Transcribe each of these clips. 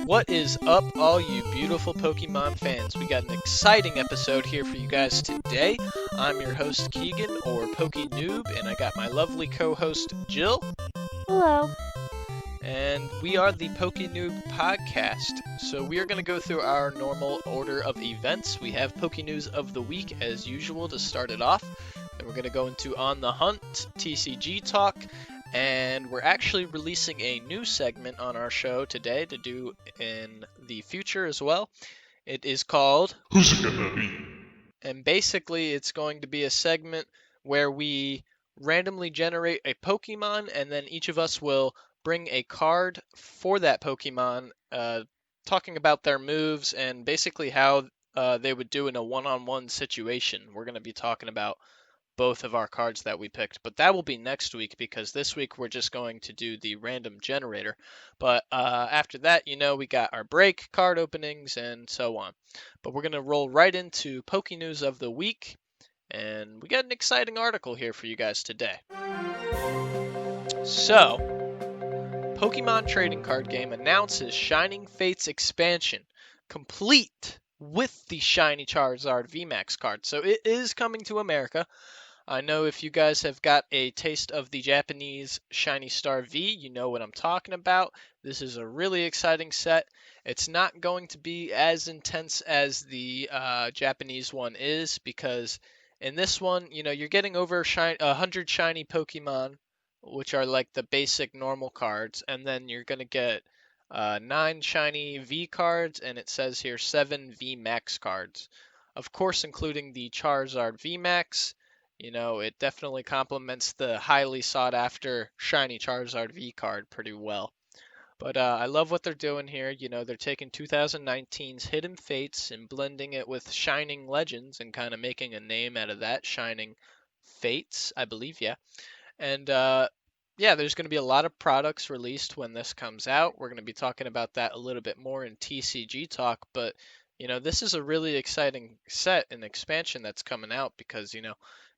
What is up, all you beautiful Pokemon fans? We got an exciting episode here for you guys today. I'm your host, Keegan, or PokeNoob, and I got my lovely co-host, Jill. Hello. And we are the PokeNoob podcast. So we are going to go through our normal order of events. We have PokeNews of the week, as usual, to start it off. Then we're going to go into On the Hunt, TCG Talk, and we're actually releasing a new segment on our show today to do in the future as well. It is called Who's it gonna be? And basically it's going to be a segment where we randomly generate a Pokemon, and then each of us will bring a card for that Pokemon, talking about their moves and basically how they would do in a one-on-one situation. We're going to be talking about both of our cards that we picked, but that will be next week because this week we're just going to do the random generator. But after that, we got our break, card openings, and so on. But we're going to roll right into PokeNews of the week, and we got an exciting article here for you guys today. So, Pokemon Trading Card Game announces Shining Fates expansion, complete with the Shiny Charizard VMAX card. So it is coming to America. I know if you guys have got a taste of the Japanese Shiny Star V, you know what I'm talking about. This is a really exciting set. It's not going to be as intense as the Japanese one is, because in this one, you're getting over 100 shiny Pokemon, which are like the basic normal cards, and then you're going to get 9 shiny V cards, and it says here 7 V Max cards. Of course, including the Charizard V Max. It definitely complements the highly sought after shiny Charizard V card pretty well. But I love what they're doing here. They're taking 2019's Hidden Fates and blending it with Shining Legends and kind of making a name out of that. Shining Fates, I believe, yeah. And there's going to be a lot of products released when this comes out. We're going to be talking about that a little bit more in TCG Talk, but this is a really exciting set and expansion that's coming out because,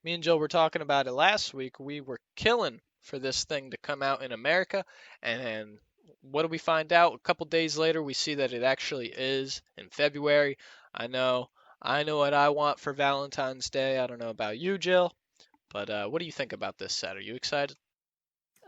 me and Jill were talking about it last week. We were killing for this thing to come out in America, and what do we find out? A couple days later, we see that it actually is in February. I know what I want for Valentine's Day. I don't know about you, Jill, but what do you think about this set? Are you excited?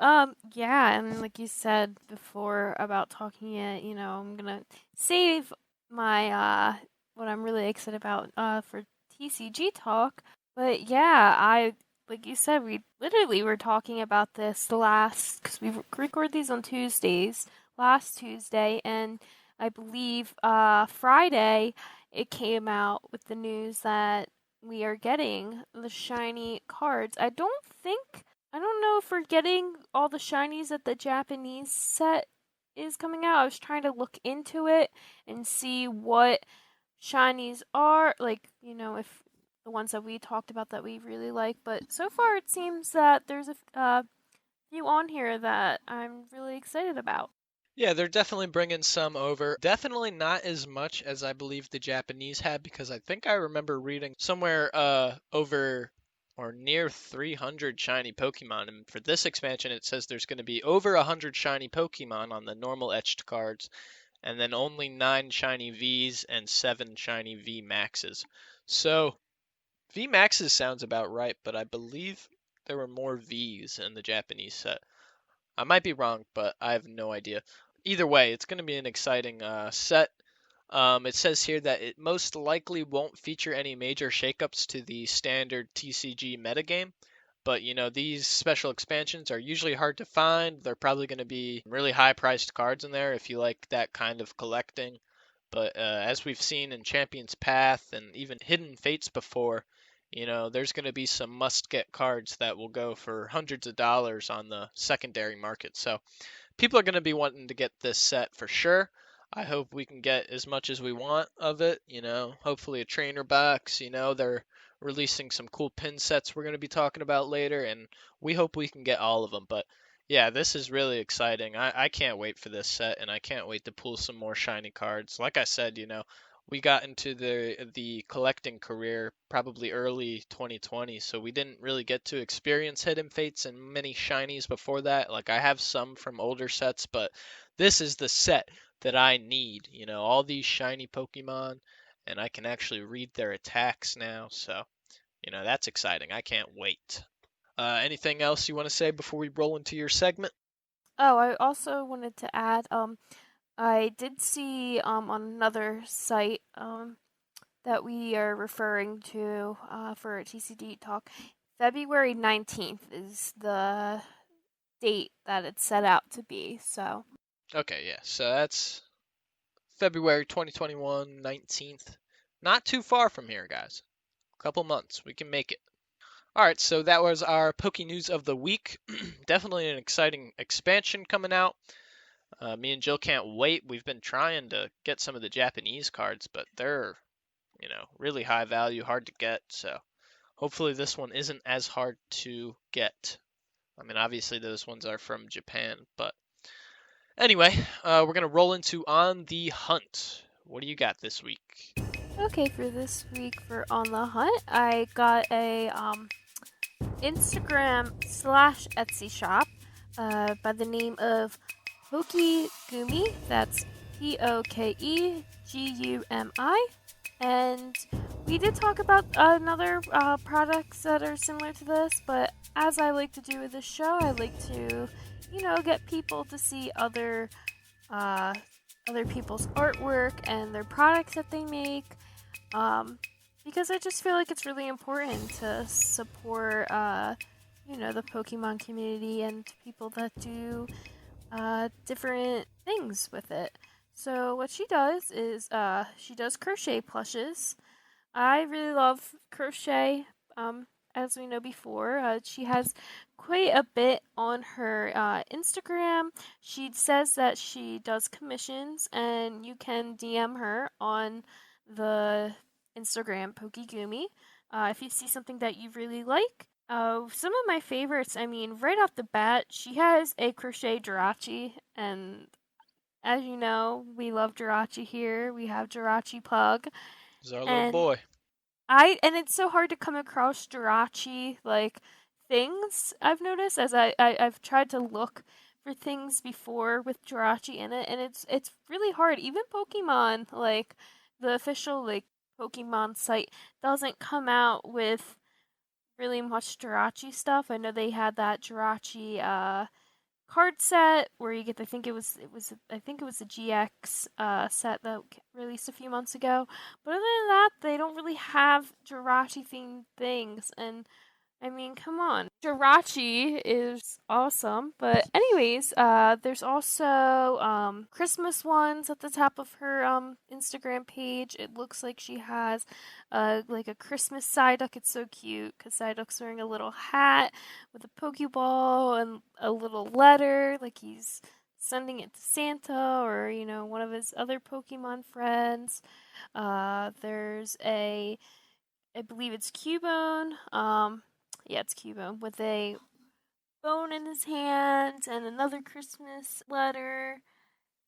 Yeah, and like you said before about talking it, I'm gonna save my what I'm really excited about for TCG Talk. But yeah, like you said, we literally were talking about this because we record these on Tuesdays, last Tuesday, and I believe Friday it came out with the news that we are getting the shiny cards. I don't know if we're getting all the shinies that the Japanese set is coming out. I was trying to look into it and see what shinies are, if the ones that we talked about that we really like. But so far it seems that there's a few on here that I'm really excited about. Yeah, they're definitely bringing some over. Definitely not as much as I believe the Japanese had, because I think I remember reading somewhere over or near 300 shiny Pokemon. And for this expansion, it says there's going to be over 100 shiny Pokemon on the normal etched cards, and then only 9 shiny Vs and 7 shiny V Maxes. So V Maxes sounds about right, but I believe there were more Vs in the Japanese set. I might be wrong, but I have no idea. Either way, it's going to be an exciting set. It says here that it most likely won't feature any major shakeups to the standard TCG metagame. But, these special expansions are usually hard to find. They're probably going to be really high-priced cards in there if you like that kind of collecting. But as we've seen in Champion's Path and even Hidden Fates before, there's going to be some must-get cards that will go for hundreds of dollars on the secondary market. So people are going to be wanting to get this set for sure. I hope we can get as much as we want of it, hopefully a trainer box. They're releasing some cool pin sets we're going to be talking about later, and we hope we can get all of them. But yeah, this is really exciting. I can't wait for this set, and I can't wait to pull some more shiny cards. Like I said, we got into the collecting career probably early 2020, so we didn't really get to experience Hidden Fates and many shinies before that. Like, I have some from older sets, but this is the set. that I need. All these shiny Pokemon, and I can actually read their attacks now. So, that's exciting. I can't wait. Anything else you want to say before we roll into your segment? Oh, I also wanted to add, I did see on another site that we are referring to for a TCD talk. February 19th is the date that it's set out to be. So, Okay, yeah. So that's February 2021, 19th. Not too far from here, guys. A couple months. We can make it. All right, so that was our Poke News of the week. Definitely an exciting expansion coming out. Me and Jill can't wait. We've been trying to get some of the Japanese cards, but they're, really high value, hard to get. So hopefully this one isn't as hard to get. I mean, obviously those ones are from Japan, but anyway, we're gonna roll into On the Hunt. What do you got this week? okay, for this week for On the Hunt, I got a Instagram slash Etsy shop by the name of Pokegumi. That's Pokegumi. And we did talk about another products that are similar to this, but as I like to do with this show, I like to, get people to see uh, other people's artwork and their products that they make. Because I just feel like it's really important to support, the Pokemon community and people that do different things with it. So what she does is she does crochet plushes. I really love crochet. As we know before, she has quite a bit on her Instagram. She says that she does commissions, and you can DM her on the Instagram Pokegumi if you see something that you really like. Some of my favorites, I mean, right off the bat, she has a crochet Jirachi, and as you know, we love Jirachi here. We have Jirachi Pug, This is our little and boy. it's so hard to come across Jirachi like things. I've noticed as I've tried to look for things before with Jirachi in it, and it's really hard. Even Pokemon, like the official like Pokemon site, doesn't come out with really much Jirachi stuff. I know they had that Jirachi card set where you get, I think it was the GX set that released a few months ago. But other than that, they don't really have Jirachi themed things, and I mean, come on. Jirachi is awesome. But anyways, there's also Christmas ones at the top of her Instagram page. It looks like she has like a Christmas Psyduck. It's so cute because Psyduck's wearing a little hat with a Pokeball and a little letter, like he's sending it to Santa or, one of his other Pokemon friends. There's I believe it's Cubone. Yeah, it's Cubone with a bone in his hand and another Christmas letter.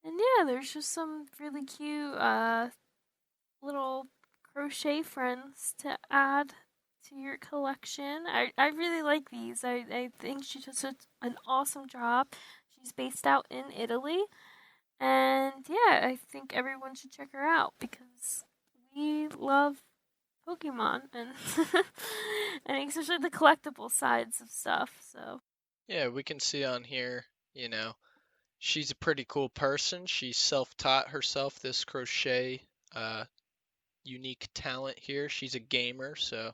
And yeah, there's just some really cute little crochet friends to add to your collection. I really like these. I think she does an awesome job. She's based out in Italy. And yeah, I think everyone should check her out because we love Pokemon and and especially the collectible sides of stuff. So Yeah, we can see on here, she's a pretty cool person. She self-taught herself this crochet uh, unique talent here. She's a gamer, so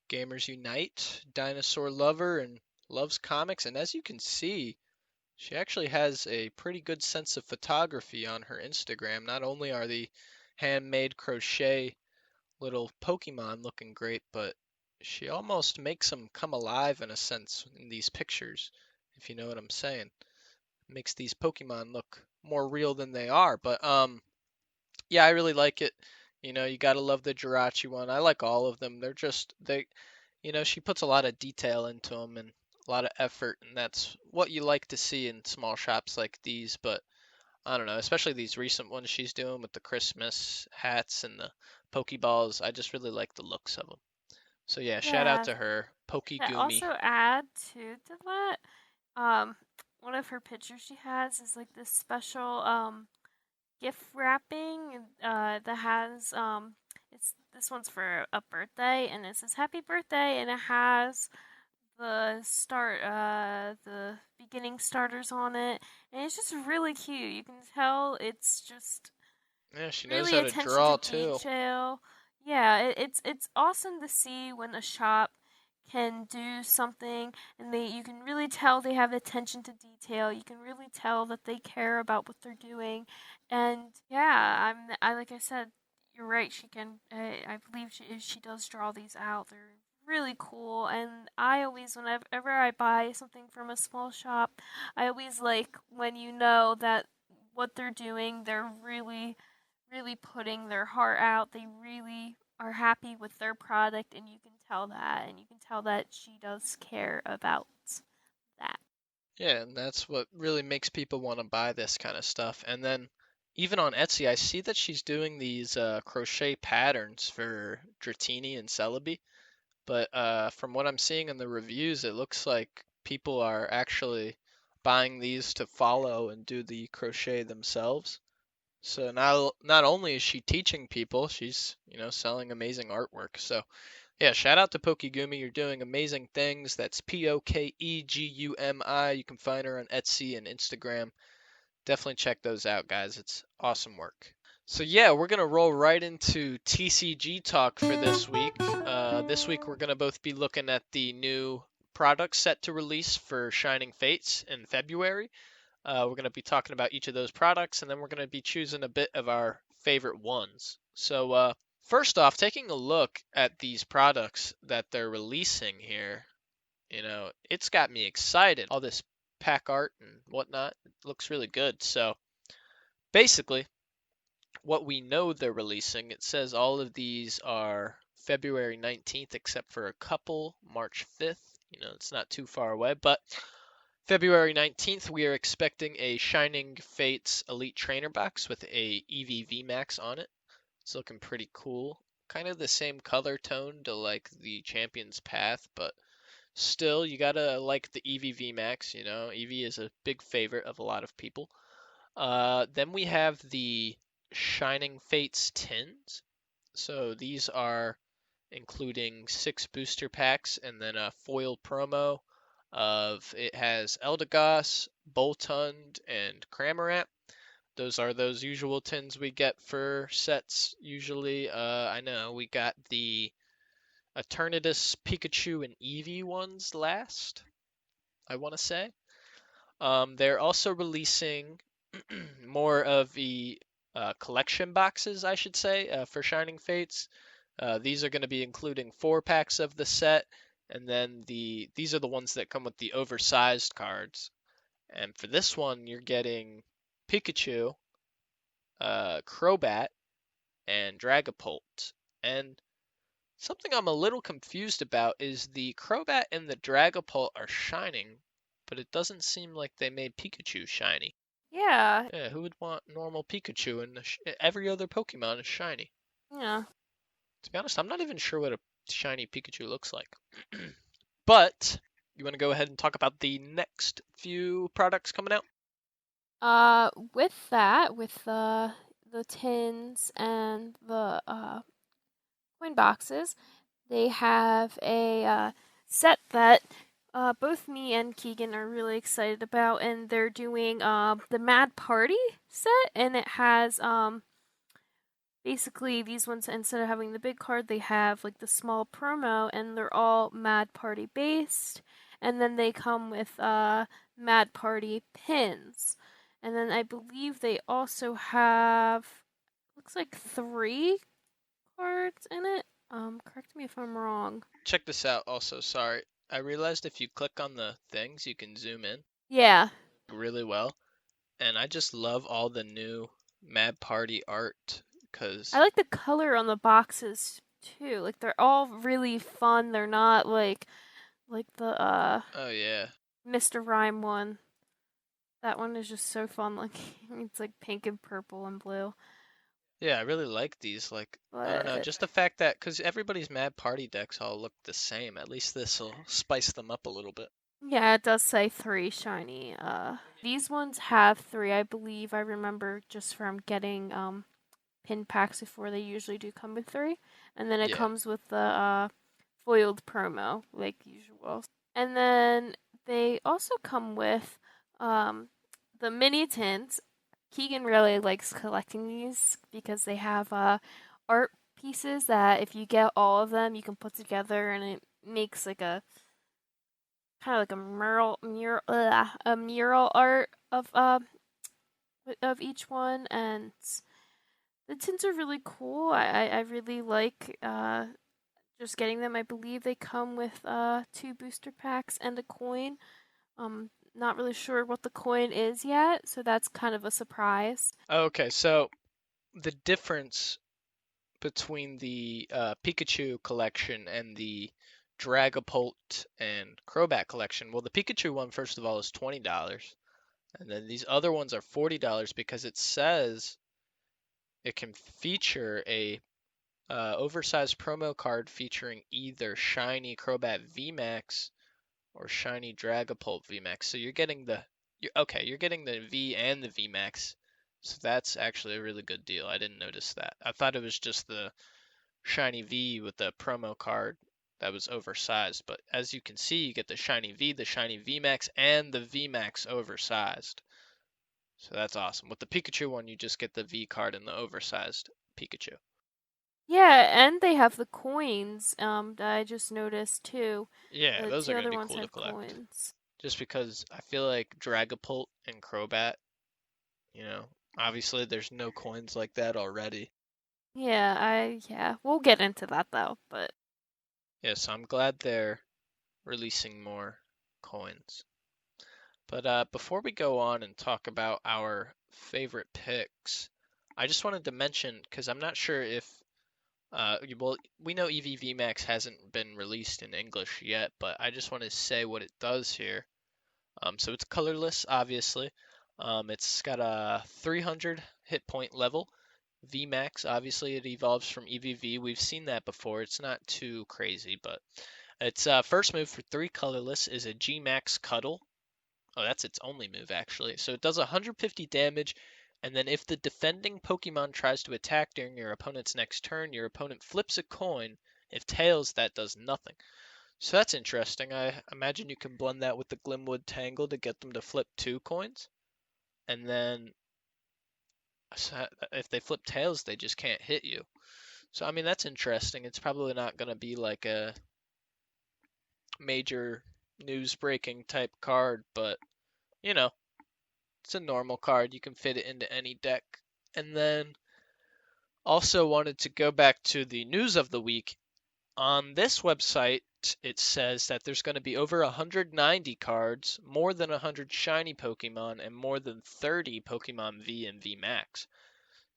gamers unite. Dinosaur lover and loves comics. And as you can see, she actually has a pretty good sense of photography on her Instagram. Not only are the handmade crochet little Pokemon looking great, but she almost makes them come alive in a sense in these pictures, if you know what I'm saying. Makes these Pokemon look more real than they are. But yeah, I really like it. You gotta love the Jirachi one. I like all of them. She puts a lot of detail into them and a lot of effort, and that's what you like to see in small shops like these. But I don't know, especially these recent ones she's doing with the Christmas hats and the Pokeballs. I just really like the looks of them. So yeah, shout out yeah, to her, to Pokegumi. also add to that, um, one of her pictures she has is like this special gift wrapping that has this one's for a birthday, and it says happy birthday, and it has the beginning starters on it, and it's just really cute. You can tell it's just Yeah, she knows really how to attention to draw too. detail. Yeah, it's awesome to see when a shop can do something and they you can really tell they have attention to detail. You can really tell that they care about what they're doing. And yeah, I like I said, you're right. She can. I believe she does draw these out. They're really cool. And I always, whenever I buy something from a small shop, I always like when you know that what they're doing, they're really putting their heart out. They really are happy with their product, and you can tell that. And you can tell that she does care about that. Yeah, and that's what really makes people want to buy this kind of stuff. And then even on Etsy, I see that she's doing these crochet patterns for Dratini and Celebi. But from what I'm seeing in the reviews, it looks like people are actually buying these to follow and do the crochet themselves. So not only is she teaching people, she's, selling amazing artwork. So yeah, shout out to Pokegumi. You're doing amazing things. That's Pokegumi. You can find her on Etsy and Instagram. Definitely check those out, guys. It's awesome work. So yeah, we're gonna roll right into TCG talk for this week. This week we're gonna both be looking at the new products set to release for Shining Fates in February. We're gonna be talking about each of those products, and then we're gonna be choosing a bit of our favorite ones. So first off, taking a look at these products that they're releasing here, it's got me excited. All this pack art and whatnot, it looks really good. So basically, what we know they're releasing, it says all of these are February 19th, except for a couple, March 5th. It's not too far away, but February 19th, we are expecting a Shining Fates Elite Trainer box with a EV Max on it. It's looking pretty cool. Kind of the same color tone to like the Champion's Path, but still, you gotta like the EV Max. EV is a big favorite of a lot of people. Then we have the Shining Fates tins. So these are including 6 booster packs and then a foil promo of it has Eldegoss, Boltund, and Cramorant. Those are those usual tins we get for sets usually. I know we got the Eternatus, Pikachu, and Eevee ones last, I want to say. They're also releasing more of the collection boxes, I should say, for Shining Fates. These are going to be including 4 packs of the set, and then these are the ones that come with the oversized cards. And for this one, you're getting Pikachu, Crobat, and Dragapolt. And something I'm a little confused about is the Crobat and the Dragapult are shining, but it doesn't seem like they made Pikachu shiny. Yeah, Yeah, who would want normal Pikachu and every other Pokemon is shiny? yeah. To be honest, I'm not even sure what a shiny Pikachu looks like. But you want to go ahead and talk about the next few products coming out? With that, with the tins and the coin boxes, they have a set that both me and Keegan are really excited about, and they're doing the Mad Party set, and it has basically these ones, instead of having the big card, they have like the small promo, and they're all Mad Party based, and then they come with Mad Party pins, and then I believe they also have looks like 3 cards in it. Correct me if I'm wrong. Check this out also, sorry. I realized if you click on the things, you can zoom in Yeah, really well. And I just love all the new Mad Party art because, I like the color on the boxes too. Like they're all really fun. They're not like the oh yeah. Mr. Rhyme one. That one is just so fun. Like it's like pink and purple and blue. Yeah, I really like these. Like, I don't know, But just the fact that, because everybody's Mad Party decks all look the same, at least this will spice them up a little bit. yeah, it does say 3 shiny These ones have 3, I believe. I remember just from getting pin packs before. They usually do come with 3, and then it Yeah. comes with the foiled promo like usual. And then they also come with the mini tins. Keegan really likes collecting these because they have art pieces that if you get all of them, you can put together, and it makes like a kind of like a mural art of each one, and the tints are really cool. I really like just getting them. I believe they come with 2 booster packs and a coin. Not really sure what the coin is yet, so that's kind of a surprise. Okay, so the difference between the Pikachu collection and the Dragapolt and Crobat collection. Well, the Pikachu one, first of all, is $20, and then these other ones are $40 because it says it can feature a oversized promo card featuring either shiny Crobat VMAX or shiny Dragapult VMAX. So you're getting the V and the VMAX. So that's actually a really good deal. I didn't notice that. I thought it was just the shiny V with the promo card that was oversized. But as you can see, you get the shiny V, the shiny VMAX, and the VMAX oversized. So that's awesome. With the Pikachu one, you just get the V card and the oversized Pikachu. Yeah, and they have the coins that I just noticed too. Yeah, The those two are going to other be ones cool to have collect. coins. Just because I feel like Dragapult and Crobat, you know, obviously there's no coins like that already. Yeah, we'll get into that though, but Yes, I'm glad they're releasing more coins. But before we go on and talk about our favorite picks, I just wanted to mention, because I'm not sure if, well, we know EVV Max hasn't been released in English yet, but I just want to say what it does here. So it's colorless, obviously. It's got a 300 hit point level. VMAX, obviously, it evolves from EVV. We've seen that before. It's not too crazy, but its first move for 3 colorless is a G-Max Cuddle. Oh, that's its only move, actually. So it does 150 damage, and then if the defending Pokemon tries to attack during your opponent's next turn, your opponent flips a coin. If tails, that does nothing. So that's interesting. I imagine you can blend that with the Glimwood Tangle to get them to flip 2 coins. And then if they flip tails, they just can't hit you. So, I mean, that's interesting. It's probably not going to be like a major news breaking type card, but, you know, it's a normal card. You can fit it into any deck. And then also wanted to go back to the news of the week. On this website, it says that there's going to be over 190 cards, more than 100 shiny Pokemon, and more than 30 Pokemon V and V Max.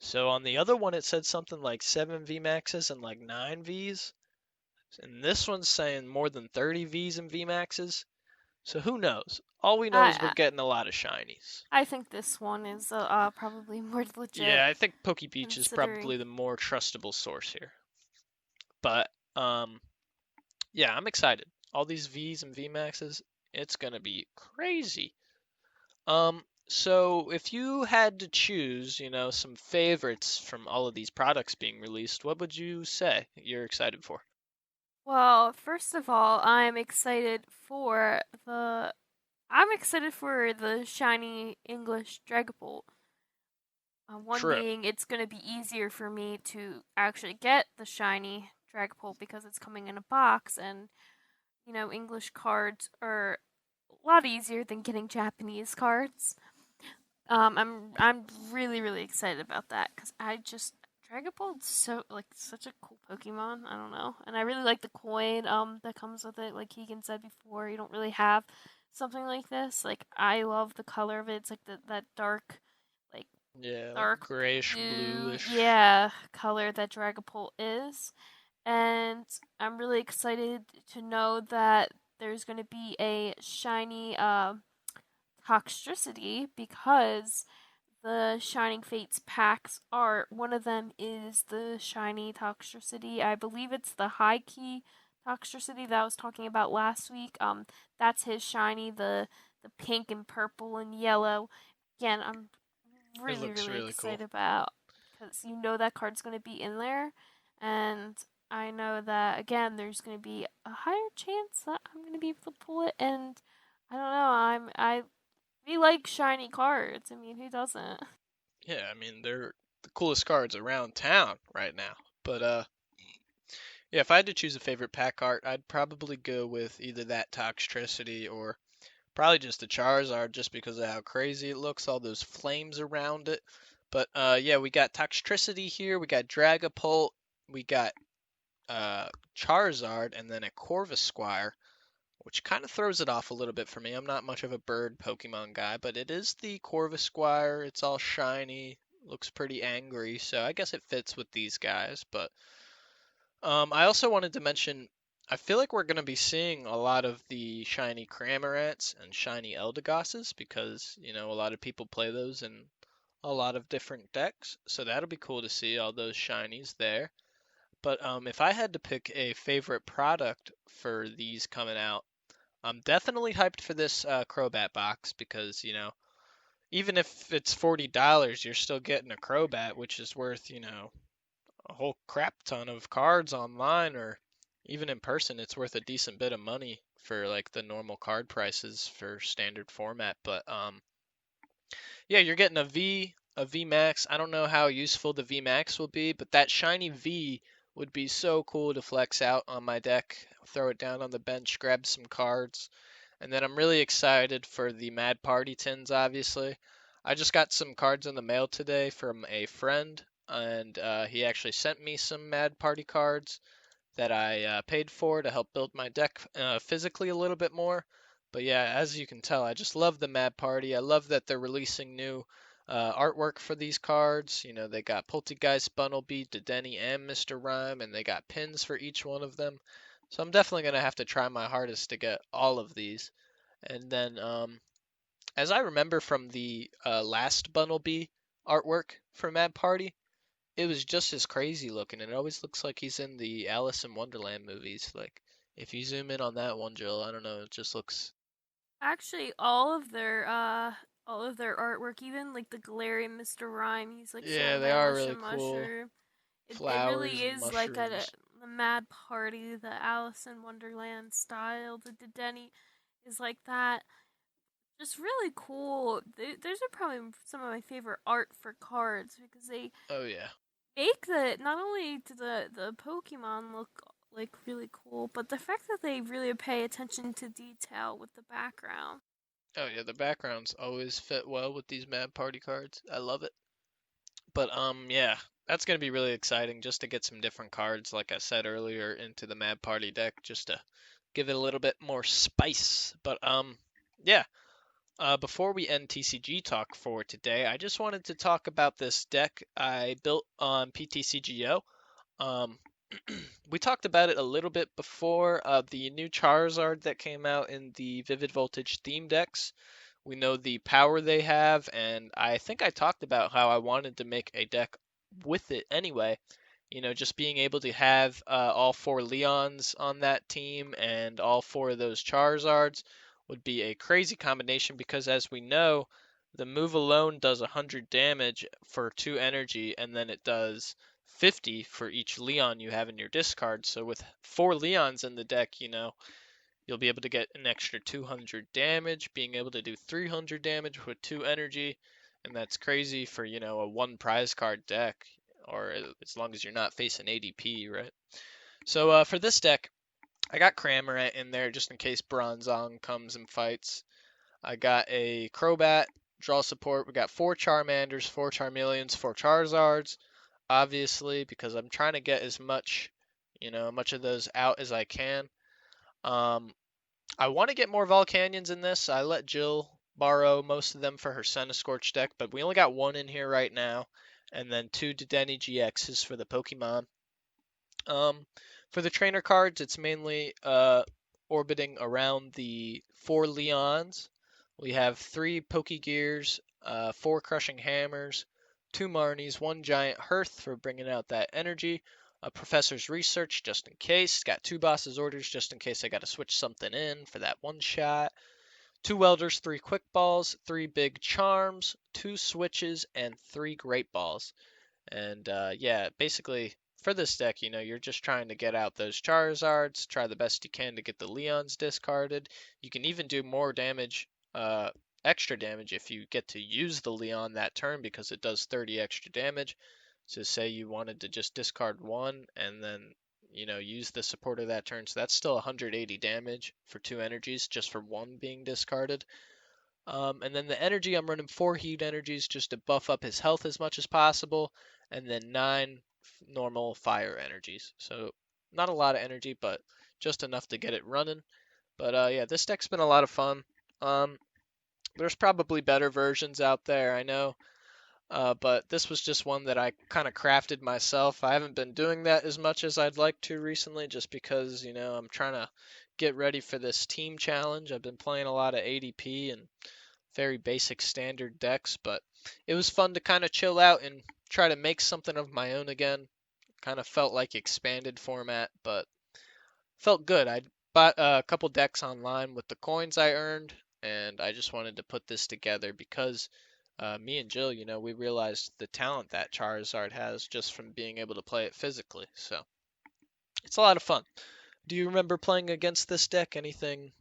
So on the other one, it said something like 7 V Maxes and like 9 Vs. And this one's saying more than 30 Vs and V Maxes. So who knows? All we know is we're I getting a lot of shinies. I think this one is probably more legit Yeah, I think Pokebeach is considering. probably the more trustable source here. But yeah, I'm excited. All these V's and V Maxes, it's gonna be crazy. So if you had to choose, some favorites from all of these products being released, what would you say you're excited for? Well, first of all, I'm excited for the shiny English Dragapolt. One True. being, it's going to be easier for me to actually get the shiny Dragapult because it's coming in a box, and English cards are a lot easier than getting Japanese cards. I'm really really excited about that because I just Dragapult's so like such a cool Pokemon. I don't know, and I really like the coin that comes with it. Like Keegan said before, you don't really have something like this. Like I love the color of it. It's like that like Yeah, like dark grayish blue, bluish. yeah, color that Dragapult is. And I'm really excited to know that there's going to be a shiny Toxtricity because the Shining Fates packs are one of them is the shiny Toxtricity. I believe it's the high key Toxtricity that I was talking about last week. That's his shiny. The the pink and purple and yellow. Again, I'm It really, looks really really cool. excited about because you know that card's going to be in there. And I know that, again, there's going to be a higher chance that I'm going to be able to pull it. And I don't know, we like shiny cards. I mean, who doesn't? Yeah, I mean they're the coolest cards around town right now. But yeah, if I had to choose a favorite pack art, I'd probably go with either that Toxtricity or probably just the Charizard, just because of how crazy it looks, all those flames around it. But yeah, we got Toxtricity here, we got Dragapolt, we got Charizard, and then a Corvisquire, which kind of throws it off a little bit for me. I'm not much of a bird Pokemon guy, but it is the Corvisquire. It's all shiny, looks pretty angry, so I guess it fits with these guys. But I also wanted to mention, I feel like we're going to be seeing a lot of the shiny Cramorants and shiny Eldegosses because, a lot of people play those in a lot of different decks. So that'll be cool to see all those shinies there. But if I had to pick a favorite product for these coming out, I'm definitely hyped for this Crobat box because, even if it's $40, you're still getting a Crobat, which is worth, a whole crap ton of cards online or even in person. It's worth a decent bit of money for like the normal card prices for standard format. But yeah, you're getting a V Max. I don't know how useful the V Max will be, but that shiny V would be so cool to flex out on my deck, throw it down on the bench, grab some cards. And then I'm really excited for the Mad Party tins, obviously. I just got some cards in the mail today from a friend, and he actually sent me some Mad Party cards that I paid for to help build my deck physically a little bit more. But yeah, as you can tell, I just love the Mad Party. I love that they're releasing new artwork for these cards. They got Poltergeist, Bunnelby, Dedenne, and Mr. Rhyme, and they got pins for each one of them. So I'm definitely going to have to try my hardest to get all of these. And then, as I remember from the last Bunnelby artwork for Mad Party, it was just as crazy looking. It always looks like he's in the Alice in Wonderland movies. Like, if you zoom in on that one, Jill, I don't know, it just looks. Actually, all of their artwork, even like the Galarian Mr. Rhyme, he's like Yeah, surrounded they by a are lush really and cool. mushroom. It Flowers really and is like mushrooms. the Mad Party, the Alice in Wonderland style. The Dedenne is like that. Just really cool. Those are probably some of my favorite art for cards because they Oh, yeah. make the not only do the Pokemon look like really cool, but the fact that they really pay attention to detail with the background. Oh, yeah, the backgrounds always fit well with these Mad Party cards. I love it. But, yeah, that's going to be really exciting just to get some different cards, like I said earlier, into the Mad Party deck, just to give it a little bit more spice. But, yeah. Before we end TCG talk for today, I just wanted to talk about this deck I built on PTCGO. Um, we talked about it a little bit before. The new Charizard that came out in the Vivid Voltage theme decks. We know the power they have, and I think I talked about how I wanted to make a deck with it anyway. Just being able to have all four Leons on that team and all four of those Charizards would be a crazy combination because, as we know, the move alone does 100 damage for 2 energy, and then it does 50 for each Leon you have in your discard. So, with 4 Leons in the deck, you'll be able to get an extra 200 damage, being able to do 300 damage with 2 energy, and that's crazy for, a 1 prize card deck, or as long as you're not facing ADP, right? So for this deck, I got Cramorant in there just in case Bronzong comes and fights. I got a Crobat, draw support. We got 4 Charmanders, 4 Charmeleons, 4 Charizards, obviously, because I'm trying to get as much, much of those out as I can. Um, I want to get more Volcanions in this. I let Jill borrow most of them for her Centiskorch deck, but we only got 1 in here right now, and then 2 Dedenne GXs for the Pokemon. Um, for the trainer cards, it's mainly orbiting around the 4 Leons. We have 3 Pokegears, 4 Crushing Hammers, 2 Marnies, 1 Giant Hearth for bringing out that energy, a Professor's Research just in case, got 2 Boss's Orders just in case I got to switch something in for that one shot, 2 Welders, 3 Quick Balls, 3 Big Charms, 2 Switches, and 3 Great Balls. And yeah, basically for this deck, you're just trying to get out those Charizards, try the best you can to get the Leons discarded. You can even do more damage, extra damage if you get to use the Leon that turn because it does 30 extra damage. So say you wanted to just discard one and then, use the supporter that turn. So that's still 180 damage for 2 energies just for one being discarded. And then the energy, I'm running 4 heat energies just to buff up his health as much as possible, and then 9 normal fire energies. So not a lot of energy, but just enough to get it running. But yeah, this deck's been a lot of fun. There's probably better versions out there, I know. But this was just one that I kind of crafted myself. I haven't been doing that as much as I'd like to recently, just because, I'm trying to get ready for this team challenge. I've been playing a lot of ADP and very basic standard decks, but it was fun to kind of chill out and try to make something of my own again. Kind of felt like expanded format, but felt good. I bought a couple decks online with the coins I earned, and I just wanted to put this together because me and Jill, we realized the talent that Charizard has just from being able to play it physically. So it's a lot of fun. Do you remember playing against this deck? Anything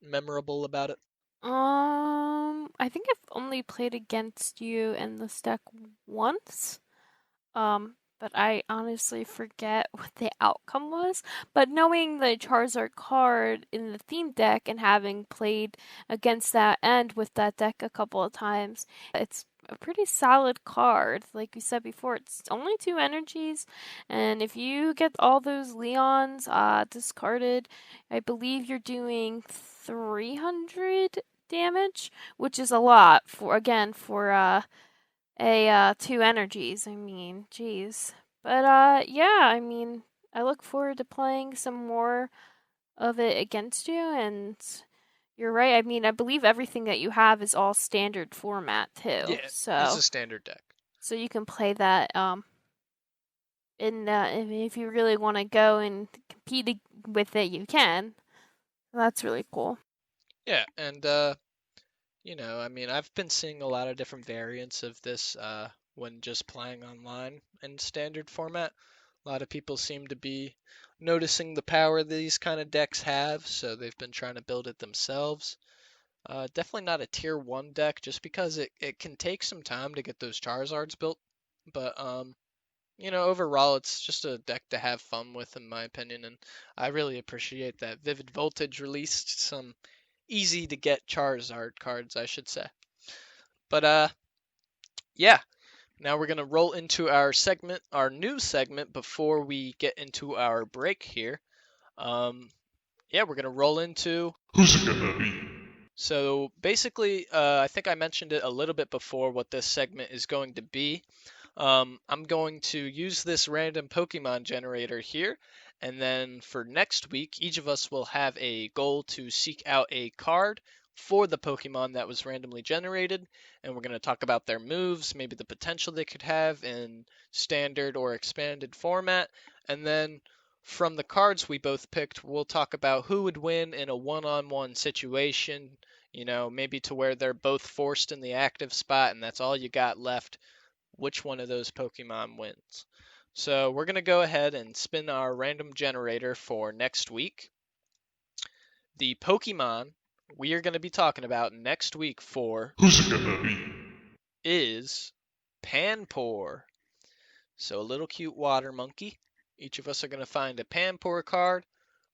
memorable about it? I think I've only played against you in this deck once. But I honestly forget what the outcome was. But knowing the Charizard card in the theme deck and having played against that and with that deck a couple of times, it's a pretty solid card. Like we said before, it's only 2 energies, and if you get all those Leons discarded, I believe you're doing 300 damage, which is a lot for a 2 energies. I mean, geez. But yeah, I mean, I look forward to playing some more of it against you, and you're right. I mean, I believe everything that you have is all standard format too. Yeah, it's So a standard deck. so you can play that if you really want to go and compete with it, you can. That's really cool. Yeah, and I mean, I've been seeing a lot of different variants of this when just playing online in standard format. A lot of people seem to be noticing the power these kind of decks have, so they've been trying to build it themselves. Definitely not a tier 1 deck, just because it can take some time to get those Charizards built. But overall, it's just a deck to have fun with, in my opinion, and I really appreciate that Vivid Voltage released some easy to get Charizard cards, I should say. But yeah, now we're gonna roll into our new segment before we get into our break here. Yeah, we're gonna roll into. Who's it gonna be? So basically, I think I mentioned it a little bit before what this segment is going to be. I'm going to use this random Pokemon generator here, and then for next week, each of us will have a goal to seek out a card for the Pokemon that was randomly generated, and we're going to talk about their moves, maybe the potential they could have in standard or expanded format, and then from the cards we both picked, we'll talk about who would win in a one-on-one situation, maybe to where they're both forced in the active spot and that's all you got left, which one of those Pokemon wins. So we're going to go ahead and spin our random generator for next week. The Pokemon we are going to be talking about next week for Who's it gonna be? is Panpour. So a little cute water monkey. Each of us are going to find a Panpour card.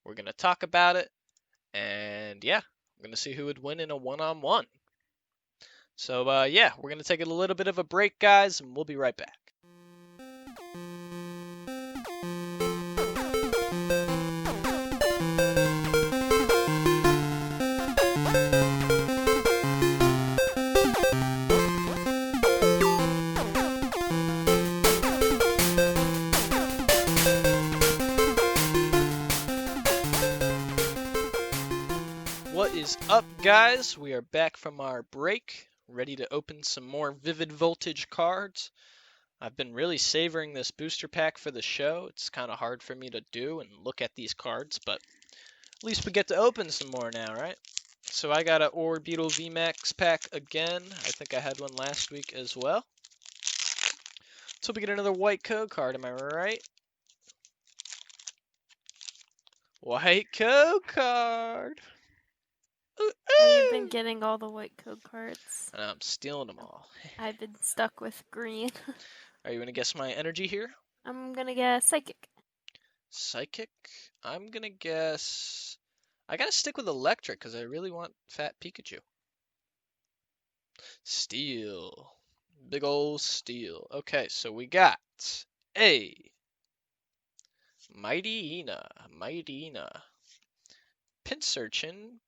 We're going to talk about it. And yeah, we're going to see who would win in a one-on-one. So yeah, we're going to take a little bit of a break, guys, and we'll be right back. What is up, guys? We are back from our break, ready to open some more Vivid Voltage cards. I've been really savoring this booster pack for the show. It's kind of hard for me to do and look at these cards, but at least we get to open some more now, right? so I got an Orbeetle VMAX pack again. I think I had one last week as well. So we get another white code card, am I right? White code card! Ooh, You've been ooh. getting all the white code cards. And I'm stealing them all. I've been stuck with green. Are you going to guess my energy here? I'm gonna guess Psychic. Psychic? I'm going to guess... I got to stick with Electric because I really want Fat Pikachu. Steel. Big ol' steel. Okay, so we got a Mightyena. Pincurchin.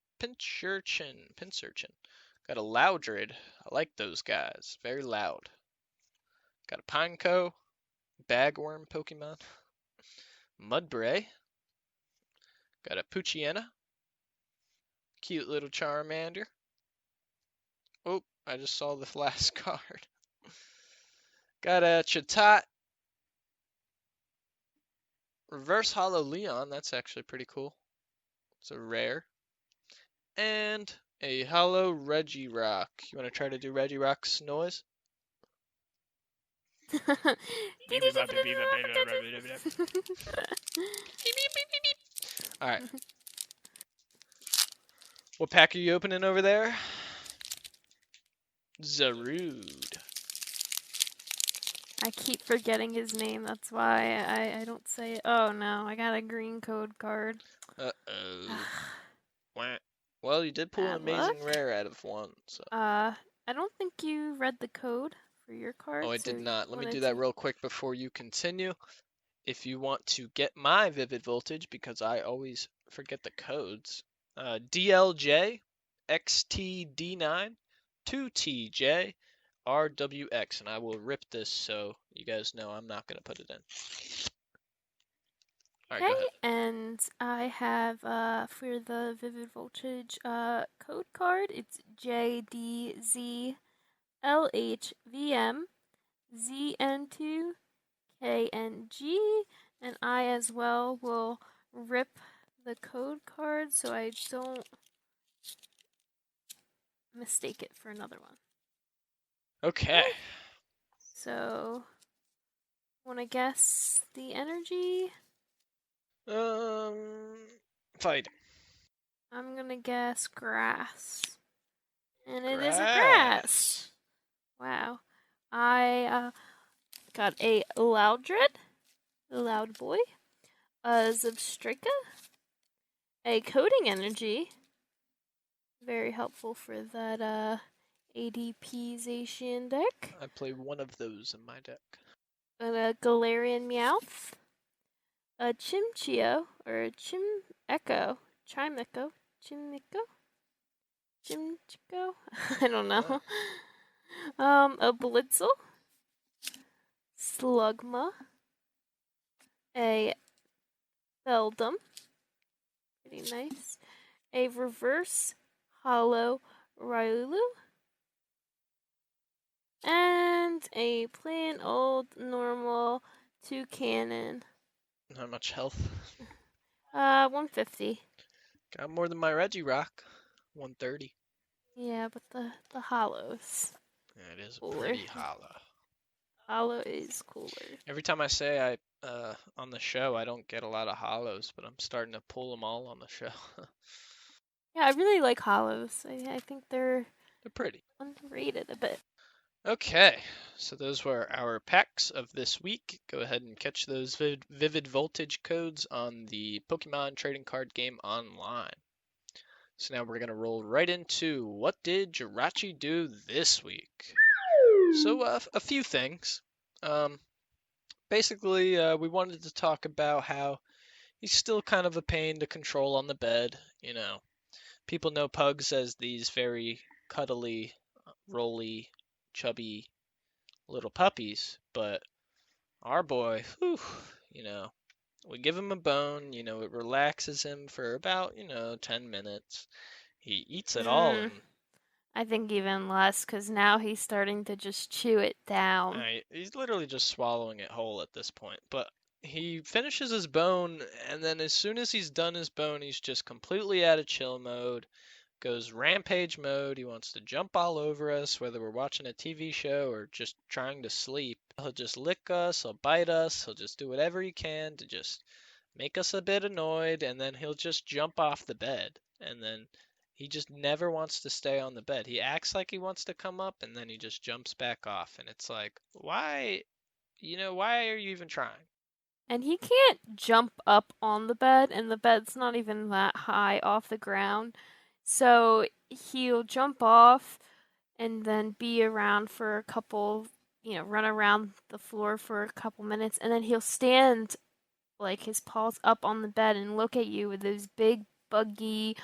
Got a Loudred. I like those guys. Very loud. Got a Pineco. Bagworm Pokemon. Mudbray. Got a Poochyena. Cute little Charmander. Oh, I just saw the last card. Got a Chatot. Reverse Hollow Leon. That's actually pretty cool. It's a rare. And a Hollow Regirock. You want to try to do Regirock's noise? Alright. What pack are you opening over there? Zarude. I keep forgetting his name, that's why I don't say it. Oh no, I got a green code card. Uh-oh. Well, you did pull an Bad amazing luck. rare out of one, so. I don't think you read the code for your cards. Oh, I did or not. Let me wanted do that to- real quick before you continue. If you want to get my Vivid Voltage, because I always forget the codes, DLJ, XTD9, 2TJ, RWX, and I will rip this so you guys know I'm not going to put it in. Alright, go Okay, ahead. and I have for the Vivid Voltage code card, it's JDZLHVM ZN2 KNG, and I as well will rip the code card so I don't mistake it for another one. Okay. So, want to guess the energy? Fight. I'm gonna guess grass. And it is a Grass. grass. Wow. I got a Loudred, a Loud Boy, a Zubstrika, a Coding Energy, very helpful for that ADP-zation deck, I play one of those in my deck. and a Galarian Meowth, a Chimchio, or a Chimecho, I don't know. A Blitzel, Slugma, a Beldum, pretty nice, a Reverse Hollow Ryulu, and a plain old normal Toucannon. How much health? 150. Got more than my Regirock. 130. Yeah, but the hollows. Yeah, it is Cooler. pretty hollow. Hollow is cooler. Every time I say on the show, I don't get a lot of hollows, but I'm starting to pull them all on the show. Yeah, I really like hollows. I think they're pretty. underrated a bit. Okay, so those were our packs of this week. Go ahead and catch those Vivid Voltage codes on the Pokemon trading card game online. So now we're going to roll right into what did Jirachi do this week? So a few things. Basically, we wanted to talk about how he's still kind of a pain to control on the bed. You know, people know pugs as these very cuddly, rolly, chubby little puppies, but our boy, whew, you know, we give him a bone, you know, it relaxes him for about, 10 minutes. He eats it all, and I think even less, because now he's starting to just chew it down. he's literally just swallowing it whole at this point. But he finishes his bone, and then as soon as he's done his bone, he's just completely out of chill mode. goes rampage mode. He wants to jump all over us, whether we're watching a TV show or just trying to sleep. He'll just lick us, he'll bite us, he'll just do whatever he can to just make us a bit annoyed, and then he'll just jump off the bed. And then he just never wants to stay on the bed. He acts like he wants to come up, and then he just jumps back off. And it's like, why, why are you even trying? And he can't jump up on the bed, and the bed's not even that high off the ground. So he'll jump off and then be around for a couple, run around the floor for a couple minutes, and then he'll stand like his paws up on the bed and look at you with those big, buggy,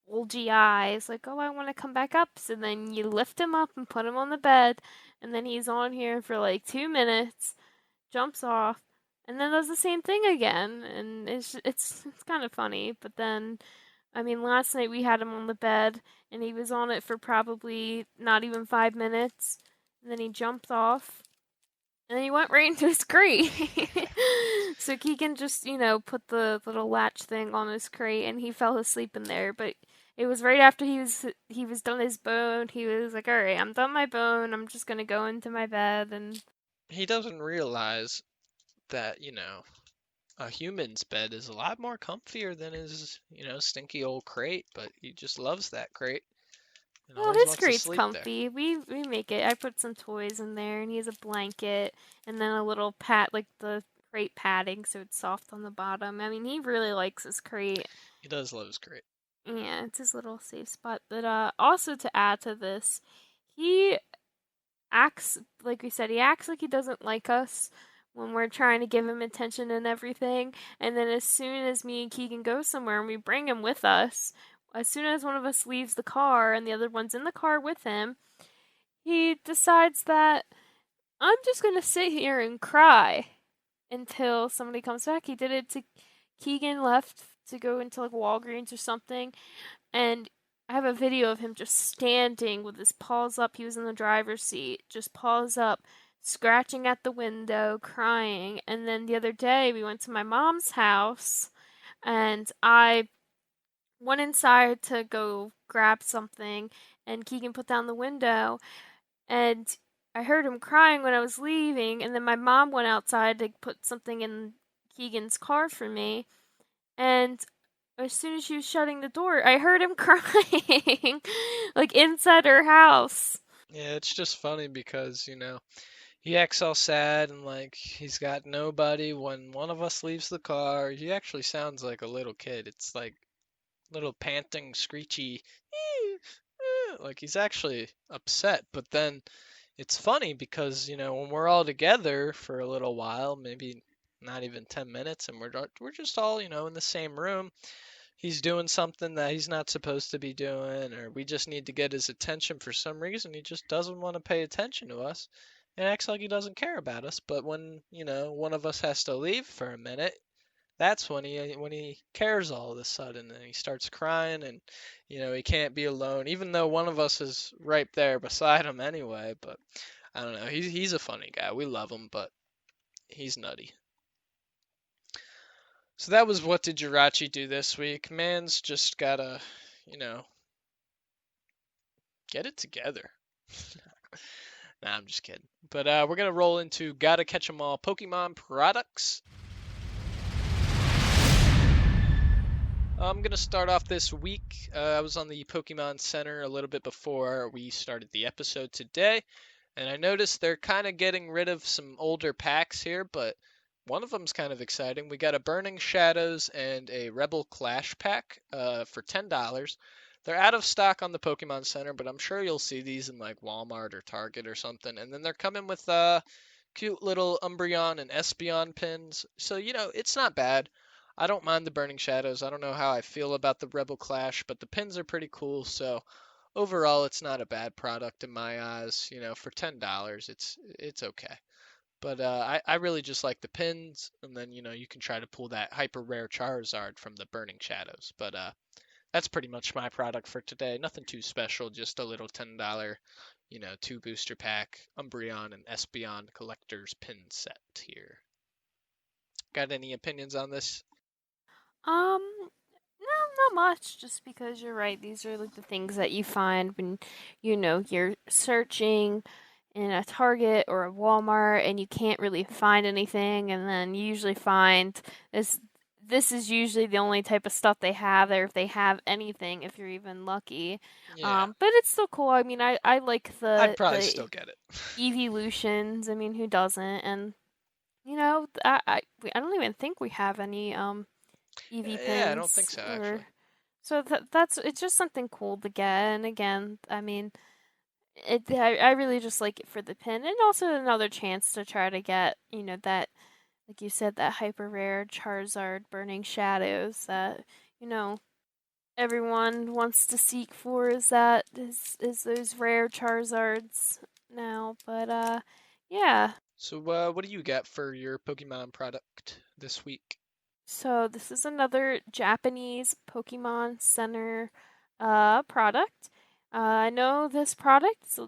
bulgy eyes, like, oh, I want to come back up. So then you lift him up and put him on the bed, and then he's on here for like 2 minutes, jumps off, and then does the same thing again. And it's kind of funny. But then, I mean, last night we had him on the bed, and he was on it for probably not even 5 minutes, and then he jumped off. And then he went right into his crate. So Keegan just, put the little latch thing on his crate, and he fell asleep in there. But it was right after he was done his bone. He was like, "All right, I'm done my bone. I'm just gonna go into my bed." And He doesn't realize that, a human's bed is a lot more comfier than his, stinky old crate, but he just loves that crate and well, always his wants to crate's sleep there. comfy. We make it. I put some toys in there, and he has a blanket, and then a little pat, like the crate padding, so it's soft on the bottom. I mean, he really likes his crate. He does love his crate. Yeah, it's his little safe spot. But also to add to this, he acts like we said. He acts like he doesn't like us when we're trying to give him attention and everything. And then as soon as me and Keegan go somewhere and we bring him with us, as soon as one of us leaves the car and the other one's in the car with him, he decides that I'm just gonna sit here and cry until somebody comes back. He did it to Keegan left to go into like Walgreens or something, and I have a video of him just standing with his paws up. He was in the driver's seat, just paws up, scratching at the window, crying. And then the other day, we went to my mom's house, and I went inside to go grab something, and Keegan put down the window, and I heard him crying when I was leaving. And then my mom went outside to put something in Keegan's car for me, and as soon as she was shutting the door, I heard him crying, like inside her house. Yeah, it's just funny because, he acts all sad and like he's got nobody when one of us leaves the car. He actually sounds like a little kid. It's like little panting, screechy, like he's actually upset. But then it's funny because, when we're all together for a little while, maybe not even 10 minutes, and we're just all, in the same room, he's doing something that he's not supposed to be doing, or we just need to get his attention for some reason. He just doesn't want to pay attention to us and acts like he doesn't care about us. But when, one of us has to leave for a minute, that's when he cares all of a sudden, and he starts crying, and he can't be alone, even though one of us is right there beside him anyway. But I don't know. He's a funny guy. We love him, but he's nutty. So that was What Did Jirachi Do This Week. Man's just gotta, you know, get it together. Nah, I'm just kidding. But we're gonna roll into GottaCatchEm'All Pokémon Products. I'm gonna start off this week. I was on the Pokemon Center a little bit before we started the episode today, and I noticed they're kind of getting rid of some older packs here, but one of them's kind of exciting. We got a Burning Shadows and a Rebel Clash pack for $10. They're out of stock on the Pokemon Center, but I'm sure you'll see these in like Walmart or Target or something. And then they're coming with cute little Umbreon and Espeon pins. So, it's not bad. I don't mind the Burning Shadows. I don't know how I feel about the Rebel Clash, but the pins are pretty cool. So overall, it's not a bad product in my eyes. For $10, it's okay. But I really just like the pins, and then you can try to pull that hyper rare Charizard from the Burning Shadows. But that's pretty much my product for today. Nothing too special, just a little $10, 2 booster pack Umbreon and Espeon collector's pin set here. Got any opinions on this? No, not much, just because you're right. These are like the things that you find when, you're searching in a Target or a Walmart and you can't really find anything, and then you usually find this. This is usually the only type of stuff they have there, if they have anything, if you're even lucky. Yeah, But it's still cool. I mean, I like I'd probably the still get it. evolutions. I mean, who doesn't? And I don't even think we have any EV Yeah, I don't think pins, so or actually. so that's it's just something cool to get. And again, I mean, I really just like it for the pin, and also another chance to try to get, that, like you said, that hyper rare Charizard Burning Shadows that, you know everyone wants to seek for, is those rare Charizards now. But yeah. So, what do you get for your Pokemon product this week? So this is another Japanese Pokemon Center product. I know this product is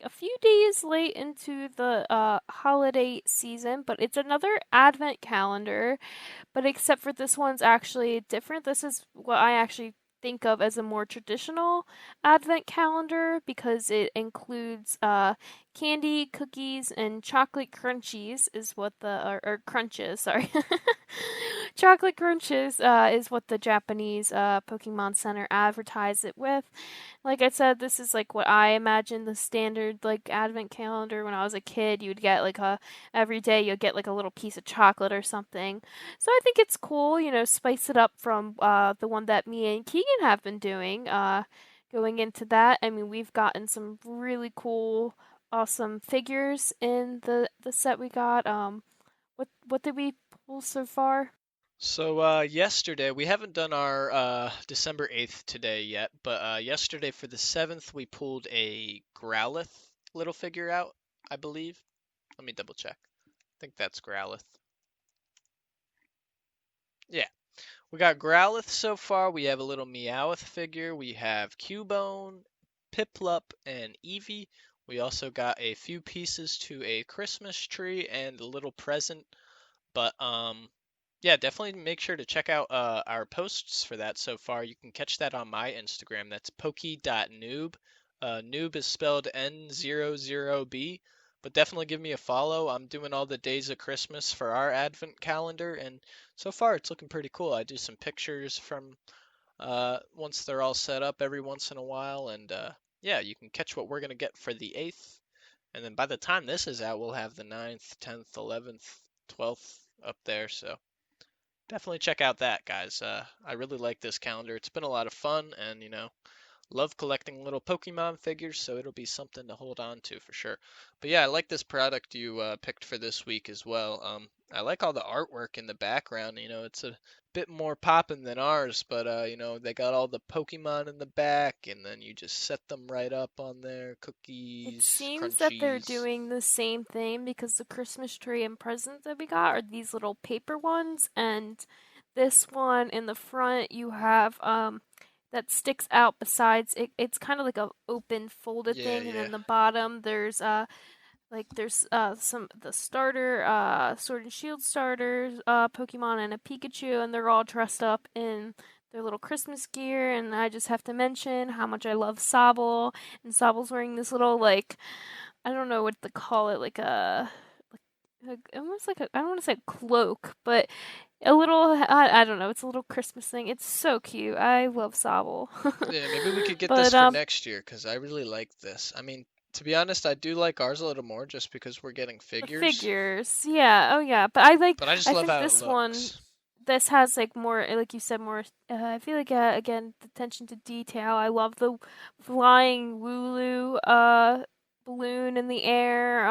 a few days late into the holiday season, but it's another advent calendar. But except for this one's actually different. This is what I actually think of as a more traditional advent calendar, because it includes candy, cookies, and chocolate crunchies is what or crunches, sorry. Chocolate crunches is what the Japanese Pokemon Center advertise it with. Like I said, this is like what I imagine the standard like advent calendar when I was a kid. You would get like every day you'd get like a little piece of chocolate or something. So I think it's cool, spice it up from the one that me and Keegan have been doing. Going into that, I mean, we've gotten some really cool, awesome figures in the set we got. What did we pull so far? So, yesterday, we haven't done our December 8th today yet, but yesterday for the 7th, we pulled a Growlithe little figure out, I believe. Let me double check. I think that's Growlithe. Yeah, we got Growlithe so far. We have a little Meowth figure. We have Cubone, Piplup, and Eevee. We also got a few pieces to a Christmas tree and a little present. But yeah, definitely make sure to check out our posts for that so far. You can catch that on my Instagram. That's poke.noob. Noob is spelled N00B. But definitely give me a follow. I'm doing all the days of Christmas for our advent calendar, and so far it's looking pretty cool. I do some pictures from once they're all set up every once in a while, and yeah, you can catch what we're gonna get for the 8th. And then by the time this is out, we'll have the 9th, 10th, 11th, 12th up there. So definitely check out that, guys. I really like this calendar. It's been a lot of fun, and love collecting little Pokemon figures, so it'll be something to hold on to for sure. But yeah, I like this product you picked for this week as well. I like all the artwork in the background. It's a bit more poppin' than ours, but they got all the Pokemon in the back, and then you just set them right up on there. It Cookies, seems that they're crunchies. doing the same thing, because the Christmas tree and presents that we got are these little paper ones, and this one in the front you have that sticks out. Besides it's kind of like a open folded Yeah, thing, and yeah. then the bottom there's some the starter Sword and Shield starters Pokemon and a Pikachu, and they're all dressed up in their little Christmas gear. And I just have to mention how much I love Sobble, and Sobble's wearing this little, like, I don't know what to call it, like almost like I don't want to say cloak, but a little, I don't know, it's a little Christmas thing. It's so cute. I love Sobble. Yeah, maybe we could get this But for next year because I really like this. I mean, to be honest, I do like ours a little more just because we're getting the figures, figures, yeah, oh yeah, but I like, but I just I love think how it this one, looks. this has like more, like you said, more. I feel like, again, the attention to detail. I love the flying Wooloo balloon in the air.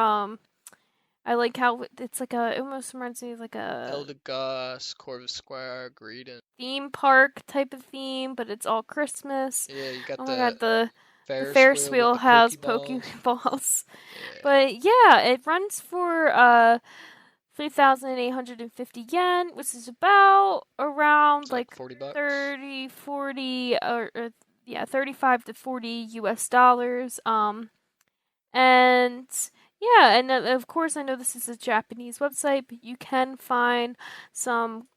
I like how it's like it almost reminds me of like a Eldegoss, Corvusquire, Greedent. theme park type of theme, but it's all Christmas. Yeah, you got Oh my the god, the Ferris Ferris wheel with wheel the has Pokeballs. Pokeballs. Yeah, But yeah, it runs for 3,850 yen, which is about around it's like like 40 bucks. 30, 40, or yeah, 35 to 40 US dollars. And yeah, and of course I know this is a Japanese website, but you can find some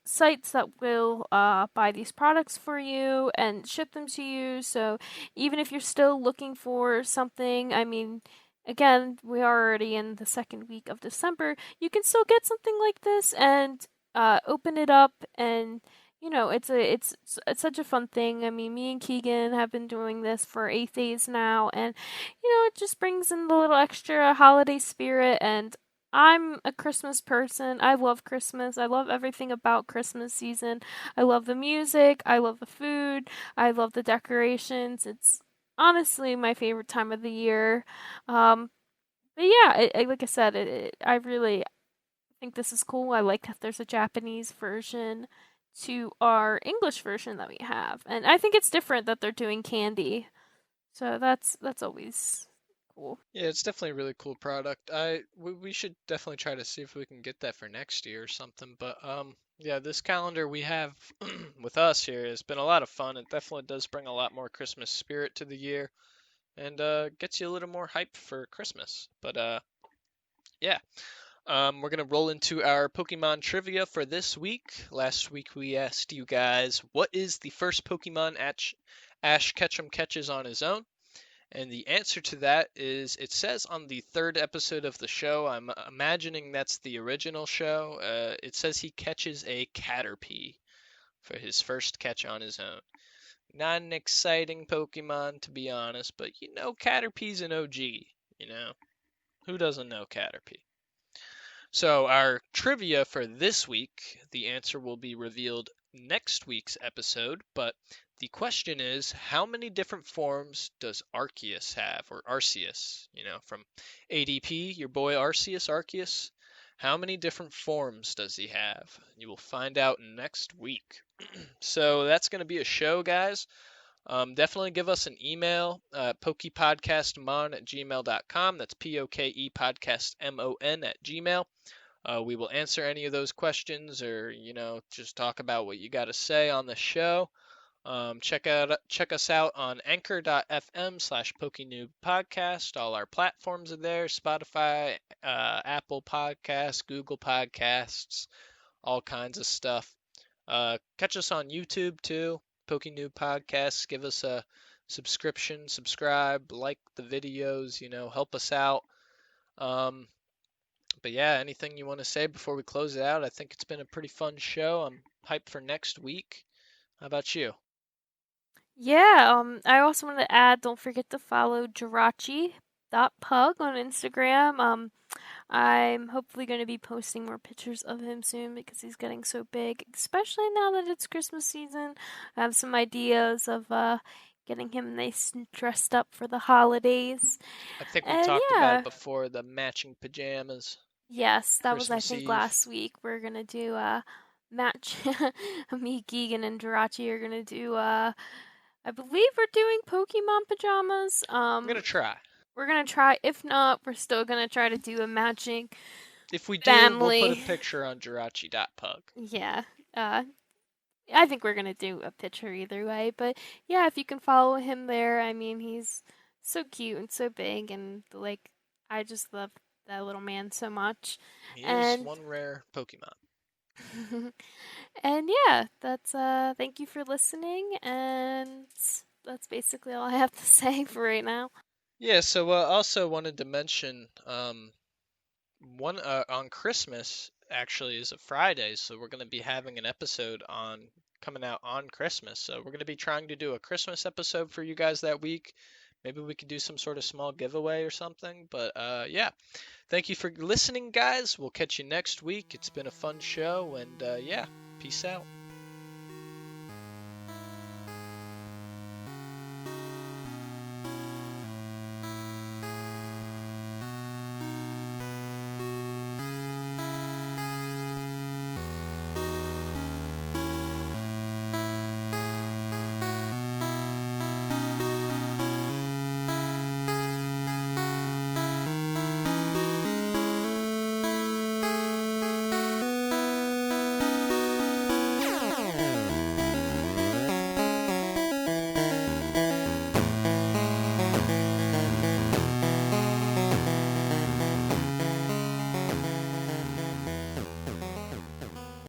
sites that will buy these products for you and ship them to you. So even if you're still looking for something, I mean, again, we are already in the second week of December. You can still get something like this and open it up, and it's such a fun thing. I mean, me and Keegan have been doing this for 8 days now, and it just brings in the little extra holiday spirit. And I'm a Christmas person. I love Christmas. I love everything about Christmas season. I love the music. I love the food. I love the decorations. It's honestly my favorite time of the year. Um, but yeah, like I said, I really think this is cool. I like that there's a Japanese version to our English version that we have, and I think it's different that they're doing candy. So that's always cool. Yeah, it's definitely a really cool product. We should definitely try to see if we can get that for next year or something. But yeah, this calendar we have with us here has been a lot of fun. It definitely does bring a lot more Christmas spirit to the year and gets you a little more hype for Christmas. But yeah. We're gonna roll into our Pokemon trivia for this week. Last week we asked you guys, what is the first Pokemon Ash Ketchum catches on his own? And the answer to that is, it says on the third episode of the show, I'm imagining that's the original show, it says he catches a Caterpie for his first catch on his own. Not an exciting Pokemon, to be honest, but Caterpie's an OG, you know? Who doesn't know Caterpie? So our trivia for this week, the answer will be revealed next week's episode, but the question is, how many different forms does Arceus have, or Arceus, from ADP, your boy Arceus? How many different forms does he have? You will find out next week. So that's going to be a show, guys. Definitely give us an email, pokepodcastmon@gmail.com. That's POKEpodcastMON@gmail. We will answer any of those questions, or just talk about what you got to say on the show. Check us out on anchor.fm/PokeNoobPodcast. All our platforms are there: Spotify, Apple Podcasts, Google Podcasts, all kinds of stuff. Catch us on YouTube too, PokeNoob Podcasts. Give us a subscribe, like the videos, help us out. But yeah, anything you want to say before we close it out? I think it's been a pretty fun show. I'm hyped for next week. How about you? Yeah, I also want to add, don't forget to follow Jirachi.pug on Instagram. I'm hopefully going to be posting more pictures of him soon because he's getting so big, especially now that it's Christmas season. I have some ideas of getting him nice and dressed up for the holidays. I think we And talked about yeah, it before, the matching pajamas, yes, that was I Christmas think Eve. last week. We're gonna do a match. Me, Keegan, and Jirachi are gonna do I believe we're doing Pokemon pajamas. I'm gonna try. We're gonna try. If not, we're still gonna try to do a matching If we do, we'll put a family. picture on Jirachi.pug. Yeah. Uh, I think we're gonna do a picture either way. But yeah, if you can follow him there, I mean, he's so cute and so big, and like, I just love that little man so much. He is And one rare Pokemon. and yeah, that's thank you for listening, and that's basically all I have to say for right now. Yeah, so also wanted to mention one on Christmas actually is a Friday, so we're going to be having an episode on coming out on Christmas. So we're going to be trying to do a Christmas episode for you guys that week. Maybe we could do some sort of small giveaway or something. But yeah, thank you for listening, guys. We'll catch you next week. It's been a fun show, and yeah, peace out.